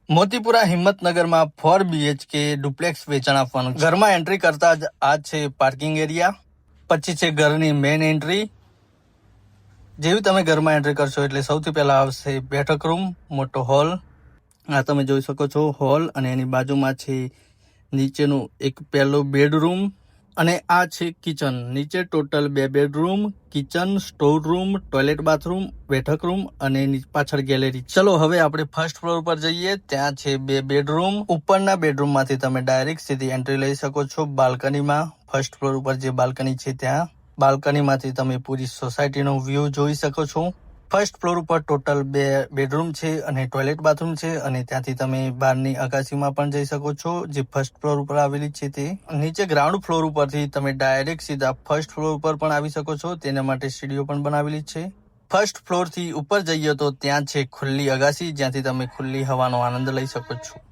Motipura હિંમતનગરમાં 4 BHK duplex વેચાણ આપવાનું છે. ઘરમાં એન્ટ્રી કરતા જ આ છે પાર્કિંગ એરિયા, પછી છે ઘરની મેઇન એન્ટ્રી. જેવી તમે ઘરમાં એન્ટ્રી કરશો એટલે સૌથી પહેલા આવશે બેઠક રૂમ, મોટો હોલ. આ તમે જોઈ શકો છો હોલ, અને એની બાજુમાં છે નીચેનું એક પહેલો બેડરૂમ, અને આ છે કિચન. નીચે total 2 bedroom, kitchen, store room, toilet bathroom, બેઠક રૂમ અને પાછળ ગેલેરી. ચલો હવે આપણે ફર્સ્ટ ફ્લોર પર જઈએ. ત્યાં છે 2 બેડરૂમ. ઉપરના બેડરૂમમાંથી તમે ડાયરેક્ટ સીધી એન્ટ્રી લઈ શકો છો બાલ્કનીમાં. ફર્સ્ટ ફ્લોર ઉપર જે બાલ્કની છે ત્યાં બાલ્કનીમાંથી તમે પૂરી સોસાયટીનો વ્યૂ જોઈ શકો છો. ફર્સ્ટ ફ્લોર ઉપર ટોટલ 2 બેડરૂમ છે અને ટોયલેટ બાથરૂમ છે, અને ત્યાંથી તમે બહારની અગાસીમાં પણ જઈ શકો છો, જે ફર્સ્ટ ફ્લોર ઉપર આવેલી છે તે. નીચે ગ્રાઉન્ડ ફ્લોર ઉપરથી તમે ડાયરેક્ટ સીધા ફર્સ્ટ ફ્લોર ઉપર પણ આવી શકો છો. તેના માટે સીડીઓ પણ બનાવેલી છે. ફર્સ્ટ ફ્લોર થી ઉપર જઈએ તો ત્યાં છે ખુલ્લી અગાસી, જ્યાંથી તમે ખુલ્લી હવાનો આનંદ લઈ શકો છો.